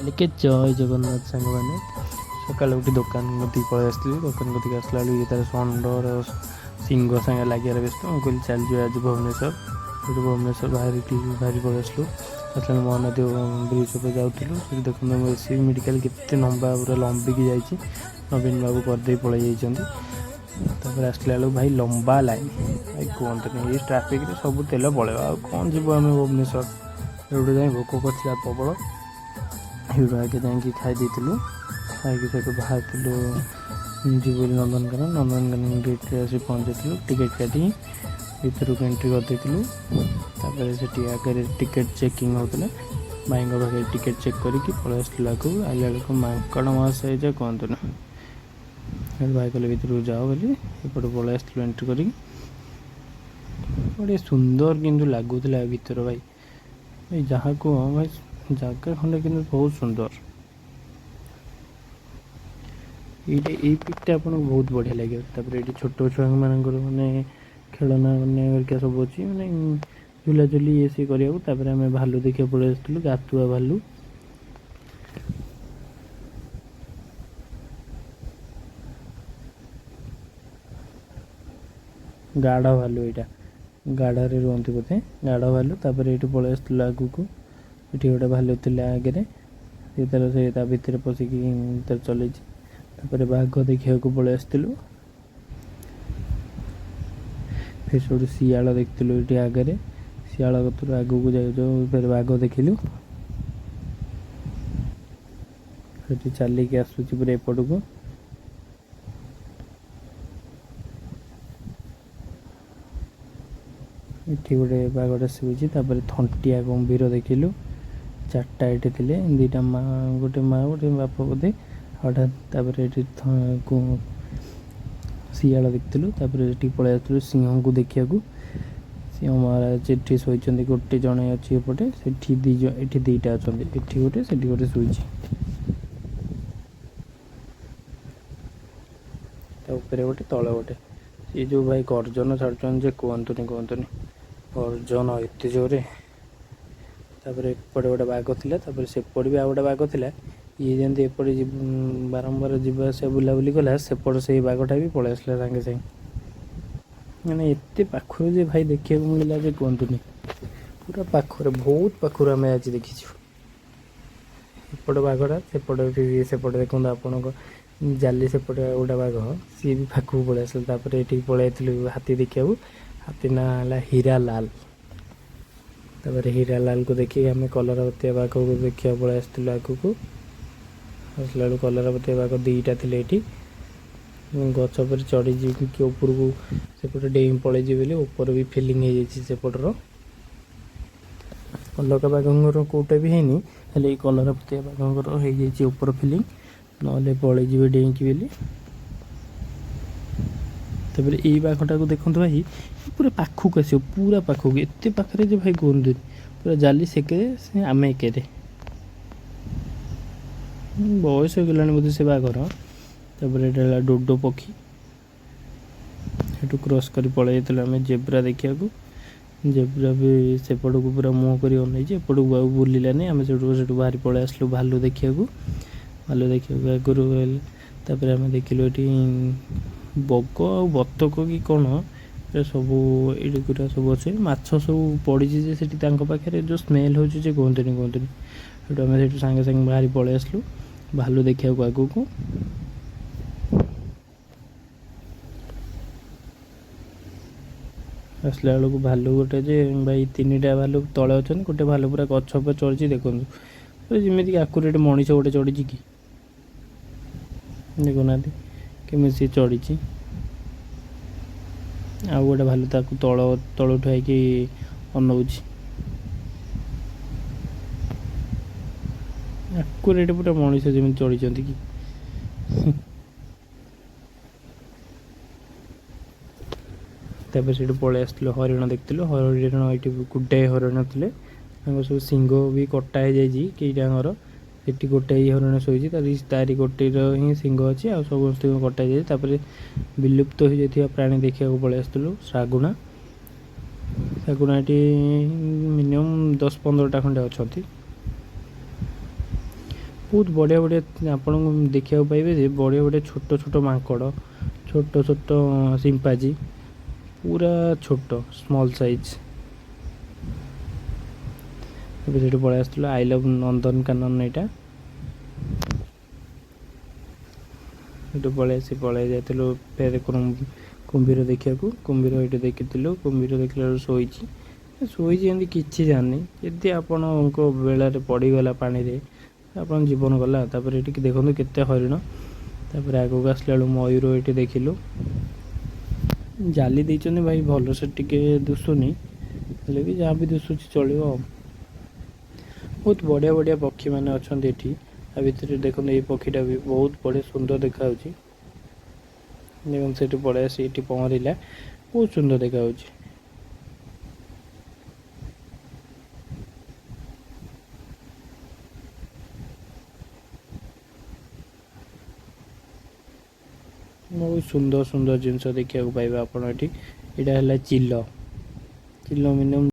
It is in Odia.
ଟିକେ ଜୟ ଜଗନ୍ନାଥ ସାଙ୍ଗମାନେ। ସକାଳେ ଉଠି ଦୋକାନ କତିକି ପଳେଇ ଆସିଥିଲି। ଦୋକାନ କତିକି ଆସିଲା ବେଳକୁ ଇଏ ତାର ଷଣ୍ଢର ସିଂହ ସାଙ୍ଗେ ଲାଗିବାର ବ୍ୟସ୍ତ। ମୁଁ କହିଲି ଚାଲିଯିବା ଆଜି ଭୁବନେଶ୍ୱର। ସେଠୁ ଭୁବନେଶ୍ୱର ବାହାରି ପଳେଇ ଆସିଲୁ। ଆସିଲା ମହାନଦୀ ବ୍ରିଜ୍ ଉପରେ ଯାଉଥିଲୁ। ସେଠି ଦେଖନ୍ତୁ ଏସ୍ ସି ବି ମେଡ଼ିକାଲ କେତେ ଲମ୍ବା ପୁରା ଲମ୍ବିକି ଯାଇଛି। ନବୀନ ବାବୁ କରିଦେଇ ପଳେଇ ଯାଇଛନ୍ତି। ତାପରେ ଆସିଲା ବେଳକୁ ଭାଇ ଲମ୍ବା ଲାଇନ୍, ଭାଇ କୁହନ୍ତୁନି। ଏଇ ଟ୍ରାଫିକ୍ରେ ସବୁ ତେଲ ପଳେଇବ, ଆଉ କ'ଣ ଯିବୁ ଆମେ ଭୁବନେଶ୍ୱର। ଏଇଠୁ ଯାଇ ଭୋକ କରିଥିଲା ପ୍ରବଳ। ସେଇଠୁ ଆଗେ ଯାଇକି ଖାଇ ଦେଇଥିଲୁ। ଖାଇକି ସେଠୁ ବାହାରିଥିଲୁ ଯିବୁ ବୋଲି ନନ୍ଦନକାନନ ଗେଟ୍ରେ ଆସି ପହଞ୍ଚିଥିଲୁ। ଟିକେଟ୍ କାଟିକି ଭିତରକୁ ଏଣ୍ଟ୍ରି କରିଦେଇଥିଲୁ। ତାପରେ ସେଠି ଆଗରେ ଟିକେଟ୍ ଚେକିଂ ହେଉଥିଲା। ଭାଇଙ୍କ ପାଖରେ ଟିକେଟ୍ ଚେକ୍ କରିକି ପଳେଇ ଆସିଥିଲୁ ଆଗକୁ। ଆଇଲା ବେଳକୁ ମାଙ୍କଡ଼ ମାସ ହେଇଯାଏ କୁହନ୍ତୁନି। ସେଠୁ ଭାଇ କହିଲେ ଭିତରକୁ ଯାଅ ବୋଲି ଏପଟେ ପଳେଇ ଆସିଥିଲୁ ଏଣ୍ଟ୍ରି କରିକି। ବଢ଼ିଆ ସୁନ୍ଦର କିନ୍ତୁ ଲାଗୁଥିଲା ଭିତର ଭାଇ। ଭାଇ ଯାହାକୁ ଭାଇ ଜାଗା ଖଣ୍ଡେ କିନ୍ତୁ ବହୁତ ସୁନ୍ଦର। ଏଇ ପିକ୍ଟା ଆପଣଙ୍କୁ ବହୁତ ବଢ଼ିଆ ଲାଗିବ। ତାପରେ ଏଠି ଛୋଟ ଛୁଆମାନଙ୍କର ମାନେ ଖେଳନା ମାନେ ହେରିକା ସବୁ ଅଛି, ମାନେ ଝୁଲାଝୁଲି ଇଏ ସିଏ କରିବାକୁ। ତାପରେ ଆମେ ଭାଲୁ ଦେଖିବାକୁ ପଳେଇ ଆସିଥିଲୁ, ଗାତୁଆ ଭାଲୁ। ଗାଢ଼ ଭାଲୁ, ଏଇଟା ଗାଢ଼ରେ ରୁହନ୍ତି ବୋଧେ, ଗାଢ଼ ଭାଲୁ। ତାପରେ ଏଇଠି ପଳେଇ ଆସିଥିଲୁ ଆଗକୁ। ଏଠି ଗୋଟେ ଭାଲୁ ଥିଲା ଆଗରେ, ସେ ତା ଭିତରେ ପଶିକି ତାର ଚଲେଇଛି। ତାପରେ ବାଘ ଦେଖିବାକୁ ପଳେଇ ଆସିଥିଲୁ। ଫେର ସେଇଠୁ ଶିଆଳ ଦେଖିଥିଲୁ ଏଠି ଆଗରେ। ଶିଆଳ କତରୁ ଆଗକୁ ଯାଉ ଫେର ବାଘ ଦେଖିଲୁ। ସେଠି ଚାଲିକି ଆସୁଛି ପୁରା ଏପଟକୁ। ଏଠି ଗୋଟେ ବାଘଟା ଶୋଇଛି। ତାପରେ ଥଣ୍ଟିଆ ଗମ୍ଭୀର ଦେଖିଲୁ। ଚାରିଟା ଏଠି ଥିଲେ, ଦୁଇଟା ଗୋଟେ ମା ଗୋଟେ ବାପ ବୋଧେ। ତାପରେ ଏଠି ଶିଆଳ ଦେଖିଥିଲୁ। ତାପରେ ଏଠି ପଳେଇ ଆସିଥିଲୁ ସିଂହକୁ ଦେଖିବାକୁ। ସିଂହ ମହାରାଜ ଏଠି ଶୋଇଛନ୍ତି, ଗୋଟେ ଜଣେ ଅଛି ଏପଟେ, ସେଠି ଏଠି ଦୁଇଟା ଅଛନ୍ତି, ଏଠି ଗୋଟେ ସେଠି ଗୋଟେ ଶୋଇଛି। ତା ଉପରେ ଗୋଟେ ତଳେ ଗୋଟେ। ସିଏ ଯେଉଁ ଭାଇ ଗର୍ଜନ ଛାଡ଼ୁଛନ୍ତି ଯେ କୁହନ୍ତୁନି। ଗର୍ଜନ ଏତେ ଜୋରେ। ତାପରେ ଏପଟେ ଗୋଟେ ବାଘ ଥିଲା। ତାପରେ ସେପଟେ ବି ଆଉ ଗୋଟେ ବାଘ ଥିଲା। ଇଏ ଯେମିତି ଏପଟେ ବାରମ୍ବାର ଯିବା ଆସିବା ବୁଲାବୁଲି କଲା, ସେପଟେ ସେଇ ବାଘଟା ବି ପଳେଇ ଆସିଲା ସାଙ୍ଗେ ସାଙ୍ଗେ। ମାନେ ଏତେ ପାଖରୁ ଯେ ଭାଇ ଦେଖିବାକୁ ମିଳିଲା ଯେ କୁହନ୍ତୁନି। ପୁରା ପାଖରେ, ବହୁତ ପାଖରୁ ଆମେ ଆଜି ଦେଖିଛୁ। ଏପଟ ବାଘଟା ସେପଟେ ଦେଖନ୍ତୁ ଆପଣଙ୍କ ଜାଲି ସେପଟେ ଗୋଟେ ବାଘ, ସିଏ ବି ପାଖକୁ ପଳେଇ ଆସିଲା। ତାପରେ ଏଠିକି ପଳେଇ ଆସିଥିଲୁ ହାତୀ ଦେଖିବାକୁ। ହାତୀ ନାଁ ହେଲା ହୀରାଲାଲ। ତାପରେ ହୀରାଲାଲକୁ ଦେଖିକି ଆମେ କଲରାପତରିଆ ବାଘକୁ ଦେଖିବାକୁ ପଳେଇ ଆସିଥିଲୁ ଆଗକୁ। ଆସିଲା ବେଳକୁ କଲରାପତରିଆ ବାଘ ଦୁଇଟା ଥିଲେ ଏଠି। ଗଛ ଉପରେ ଚଢ଼ିଯିବି କି ଉପରକୁ ସେପଟେ ଡେଇଁ ପଳେଇଯିବି ବୋଲି ଉପର ବି ଫିଲିଂ ହେଇଯାଇଛି ସେପଟର। ଅଲଗା ବାଘଙ୍କର କେଉଁଟା ବି ହେଇନି, ହେଲେ ଏଇ କଲରାପତରିଆ ବାଘଙ୍କର ହେଇଯାଇଛି ଉପର ଫିଲିଂ, ନହେଲେ ପଳେଇଯିବେ ଡେଇଁକି ବୋଲି। ତାପରେ ଏଇ ବାଘଟାକୁ ଦେଖନ୍ତୁ ଭାଇ, ପୁରା ପାଖକୁ ଆସିବ, ପୁରା ପାଖକୁ, ଏତେ ପାଖରେ ଯେ ଭାଇ କୁହନ୍ତୁନି। ପୁରା ଜାଲି ସେକେରେ ଆମେ ଏକେରେ। ବୟସ ହେଇଗଲାଣି ବୋଧେ ସେ ବାଘର। ତାପରେ ଏଇଟା ହେଲା ଡୋଡୋ ପକ୍ଷୀ। ସେଠୁ କ୍ରସ୍ କରି ପଳେଇ ଯାଇଥିଲୁ ଆମେ ଜେବ୍ରା ଦେଖିବାକୁ। ଜେବ୍ରା ବି ସେପଟକୁ ପୁରା ମୁହଁ କରି ଅନେଇଛି, ଏପଟକୁ ଆଉ ବୁଲିଲାନି। ଆମେ ସେଠୁ ବାହାରି ପଳେଇ ଆସିଲୁ ଭାଲୁ ଦେଖିବାକୁ ଆଗରୁ। ତାପରେ ଆମେ ଦେଖିଲୁ ଏଠି ବଗ ଆଉ ବତକ କି କ'ଣ ସବୁ ଏଇଠି ପୁରା ସବୁ ଅଛି। ମାଛ ସବୁ ପଡ଼ିଛି ଯେ ସେଠି ତାଙ୍କ ପାଖରେ ଯେଉଁ ସ୍ମେଲ୍ ହେଉଛି ଯେ କୁହନ୍ତୁନି। ସେଠୁ ଆମେ ସାଙ୍ଗେ ସାଙ୍ଗେ ବାହାରି ପଳେଇ ଆସିଲୁ ଭାଲୁ ଦେଖିବାକୁ ଆଗକୁ। ଆସିଲା ବେଳକୁ ଭାଲୁ ଗୋଟେ ଯେ ଭାଇ, ତିନିଟା ଭାଲୁ ତଳେ ଅଛନ୍ତି, ଗୋଟେ ଭାଲୁ ପୁରା ଗଛ ଉପରେ ଚଢ଼ିଛି ଦେଖନ୍ତୁ। ଯେମିତିକି ଆକୁରେଟ୍ ମଣିଷ ଗୋଟେ ଚଢ଼ିଛି କି ଦେଖୁନାହାନ୍ତି କେମିତି ସେ ଚଢ଼ିଛି। ଆଉ ଗୋଟେ ଭାଲୁ ତାକୁ ତଳୁ ଠିଆଇକି ଅନଉଛି। ଆକୁରେଟ୍ ପୁରା ମଣିଷ ଯେମିତି ଚଢ଼ିଛନ୍ତି କି। ତାପରେ ସେଠୁ ପଳେଇ ଆସିଥିଲୁ ହରିଣ ଦେଖିଥିଲୁ। ହରିଣ ଏଇଠି ଗୋଟାଏ ହରିଣ ଥିଲେ, ତାଙ୍କର ସବୁ ଶିଙ୍ଗ ବି କଟା ହେଇଯାଇଛି କେଇଟାଙ୍କର। ସେଠି ଗୋଟାଏ ହରିଣ ଶୋଇଛି, ତାରି ଗୋଟେର ହିଁ ଶିଙ୍ଗ ଅଛି, ଆଉ ସମସ୍ତଙ୍କୁ କଟା ହେଇଯାଇଛି। ତାପରେ ବିଲୁପ୍ତ ହୋଇଯାଇଥିବା ପ୍ରାଣୀ ଦେଖିବାକୁ ପଳେଇ ଆସିଥିଲୁ ଶାଗୁଣା ଏଠି ମିନିମମ୍ 10-15ଟା ଖଣ୍ଡେ ଅଛନ୍ତି। ବହୁତ ବଢ଼ିଆ ବଢ଼ିଆ ଆପଣଙ୍କୁ ଦେଖିବାକୁ ପାଇବେ ଯେ ବଢ଼ିଆ ବଢ଼ିଆ ଛୋଟ ଛୋଟ ମାଙ୍କଡ଼, ଛୋଟ ଛୋଟ ସିମ୍ପାଜି, ପୁରା ଛୋଟ ସ୍ମଲ୍ ସାଇଜ୍। ଏବେ ସେଠୁ ପଳେଇ ଆସିଥିଲୁ ଆଇ ଲଭ୍ ନନ୍ଦନକାନନ। ଏଇଟା ସେଠୁ ପଳେଇ ଯାଇଥିଲୁ ଫେର କୁମ୍ଭୀର ଦେଖିବାକୁ। କୁମ୍ଭୀର ଏଇଠି ଦେଖିଥିଲୁ। କୁମ୍ଭୀର ଦେଖିଲା ବେଳକୁ ଶୋଇଛି ଏମିତି କିଛି ଜାଣିନି। ଯଦି ଆପଣଙ୍କ ବେଳାରେ ପଡ଼ିଗଲା ପାଣିରେ ଆପଣ ଜୀବନ ଗଲା। ତାପରେ ଏଠିକି ଦେଖନ୍ତୁ କେତେ ହରିଣ। ତାପରେ ଆଗକୁ ଆସିଲା ବେଳକୁ ମୟୂର ଏଇଠି ଦେଖିଲୁ। ଜାଲି ଦେଇଛନ୍ତି ଭାଇ, ଭଲସେ ଟିକେ ଦିଶୁନି, ହେଲେ ବି ଯାହା ବି ଦିଶୁଛି ଚଳିବ ଆଉ। ବହୁତ ବଢ଼ିଆ ବଢ଼ିଆ ପକ୍ଷୀମାନେ ଅଛନ୍ତି ଏଠି। ତା ଭିତରେ ଦେଖନ୍ତୁ ଏଇ ପକ୍ଷୀଟା ବି ବହୁତ ବଢ଼ିଆ ସୁନ୍ଦର ଦେଖାଯାଉଛି। ଏବଂ ସେଠି ପଳେଇ ଆସି ଏଠି ପହଁରିଲା, ବହୁତ ସୁନ୍ଦର ଦେଖାଯାଉଛି। ବହୁତ ସୁନ୍ଦର ସୁନ୍ଦର ଜିନିଷ ଦେଖିବାକୁ ପାଇବେ ଆପଣ ଏଠି। ଏଇଟା ହେଲା ଚିଲ ମିନିମମ୍